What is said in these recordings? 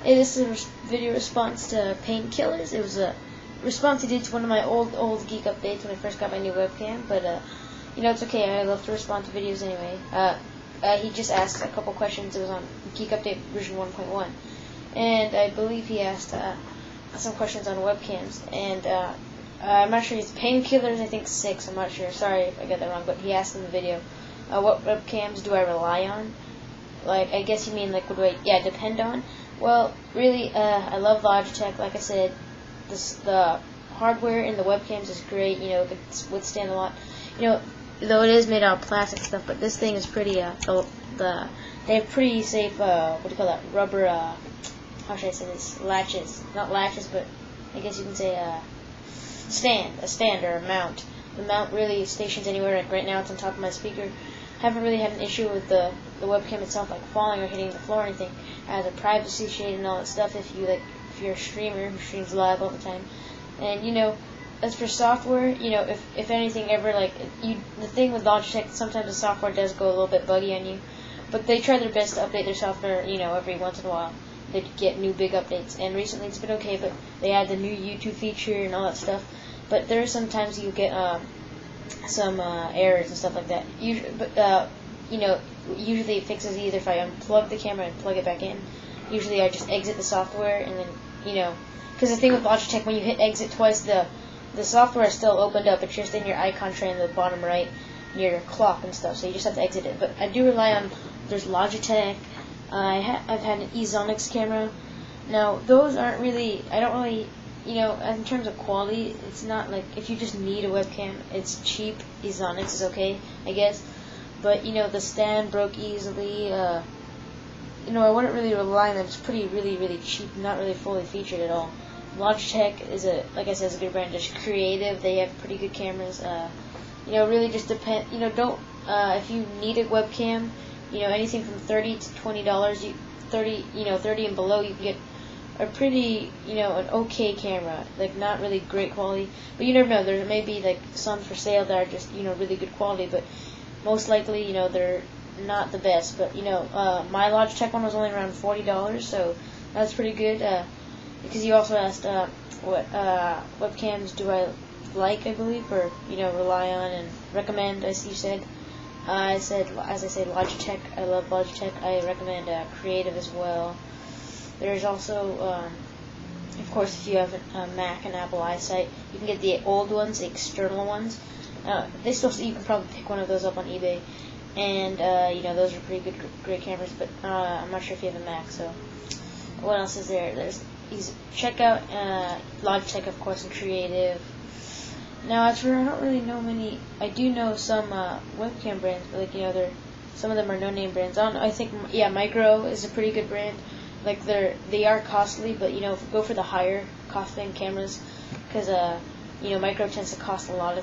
Hey, this is a video response to Painkillers. It was a response he did to one of my old Geek updates when I first got my new webcam, but you know, it's okay. I love to respond to videos anyway. He just asked a couple questions. It was on Geek Update version 1.1, and I believe he asked some questions on webcams. And I'm not sure. It's Painkillers, I think 6. I'm not sure. Sorry if I got that wrong. But he asked in the video, what webcams do I rely on? Like, I guess you mean like what do I depend on? Well, really, I love Logitech. Like I said, the hardware in the webcams is great. You know, it can withstand a lot. You know, though it is made out of plastic stuff, but this thing is pretty. They have pretty safe. What do you call that? Rubber. How should I say this? Latches. Not latches, but I guess you can say a stand or a mount. The mount really stations anywhere. Like right now, it's on top of my speaker. Haven't really had an issue with the webcam itself, like falling or hitting the floor or anything. It has a privacy shade and all that stuff. If you're a streamer who streams live all the time, and you know, as for software, you know, if anything ever the thing with Logitech, sometimes the software does go a little bit buggy on you, but they try their best to update their software. You know, every once in a while they get new big updates, and recently it's been okay. But they add the new YouTube feature and all that stuff. But there are sometimes you get some errors and stuff like that. Usually it fixes either if I unplug the camera and plug it back in. Usually I just exit the software and then, you know, because the thing with Logitech, when you hit exit twice, the software is still opened up. It's just in your icon tray in the bottom right near your clock and stuff, so you just have to exit it. But I do rely on, there's Logitech. I've had an Ezonics camera. Now, those aren't really, I don't really, you know, in terms of quality, it's not like, if you just need a webcam, it's cheap. Ezonics is okay, I guess. But, you know, the stand broke easily. You know, I wouldn't really rely on them. It's really cheap, not really fully featured at all. Logitech is like I said, is a good brand. Just creative. They have pretty good cameras. You know, really just depend. You know, don't if you need a webcam, you know, anything from $30 to $20. 30 and below, you can get a pretty, you know, an okay camera, like not really great quality, but you never know. There may be like some for sale that are just, you know, really good quality, but most likely, you know, they're not the best. But you know, my Logitech one was only around $40, so that's pretty good. Because you also asked what webcams do I like, I believe, or you know, rely on and recommend, as you said. As I said, Logitech. I love Logitech. I recommend Creative as well. There's also, of course, if you have a Mac and Apple eyesight, you can get the old ones, the external ones. You can probably pick one of those up on eBay, and you know, those are pretty good, great cameras. But I'm not sure if you have a Mac. So, what else is there? Check out Logitech, of course, and Creative. Now, as for, I don't really know many. I do know some webcam brands, but like, you know, some of them are no-name brands. I think Micro is a pretty good brand. Like they are costly, but you know, go for the higher costing cameras, because you know, Micro tends to cost a lot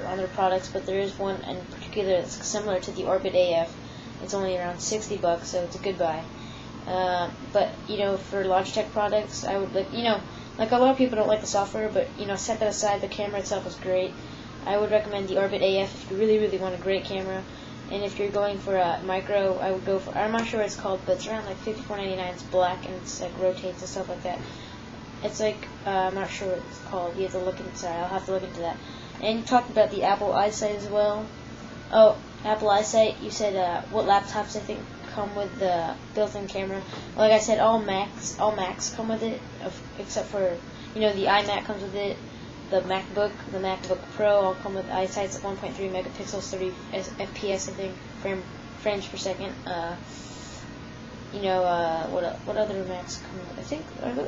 on their products. But there is one in particular that's similar to the Orbit AF. It's only around $60, so it's a good buy. But you know, for Logitech products, I would like, you know, like a lot of people don't like the software, but you know, set that aside, the camera itself is great. I would recommend the Orbit AF if you really want a great camera. And if you're going for a Micro, I would go for, I'm not sure what it's called, but it's around like $54.99. It's black and it's like rotates and stuff like that. It's like, I'm not sure what it's called. You have to look into, I'll have to look into that. And you talked about the Apple eyesight as well. Oh, Apple eyesight, you said what laptops I think come with the built-in camera. Like I said, all Macs come with it, except for, you know, the iMac comes with it. The MacBook Pro all come with eyesights at 1.3 megapixels, 30 FPS, I think, frames per second. You know, what other Macs come with? I think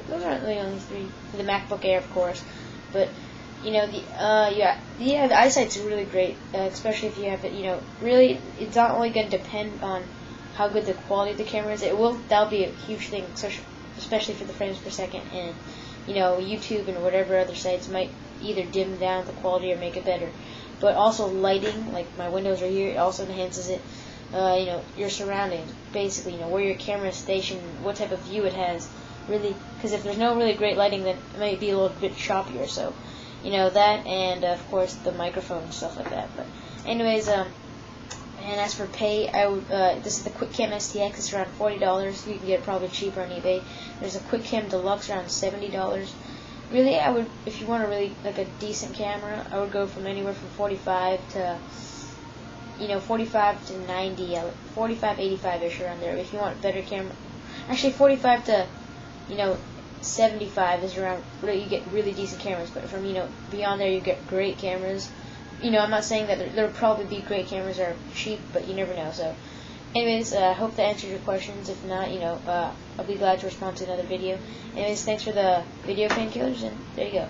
those aren't the only three. The MacBook Air, of course, but you know, the eyesight's really great, especially if you have it. You know, really, it's not only going to depend on how good the quality of the camera is. That'll be a huge thing, especially for the frames per second, and you know, YouTube and whatever other sites might either dim down the quality or make it better. But also lighting, like my windows are here, it also enhances it. You know, your surroundings, basically, you know, where your camera is stationed, what type of view it has, really, because if there's no really great lighting, then it might be a little bit choppier. So, you know, that, and of course the microphone and stuff like that. But anyways, And as for pay, this is the QuickCam STX. It's around $40. You can get it probably cheaper on eBay. There's a QuickCam Deluxe around $70. Really, I would, if you want a really like a decent camera, I would go from anywhere from 45 to 45 to 90, 45, 85ish around there. If you want a better camera, actually 45 to 75 is around where you get really decent cameras. But from beyond there, you get great cameras. I'm not saying that there will probably be great cameras that are cheap, but you never know. So, anyways, I hope that answered your questions. If not, I'll be glad to respond to another video. Anyways, thanks for the video, painkillers, and there you go.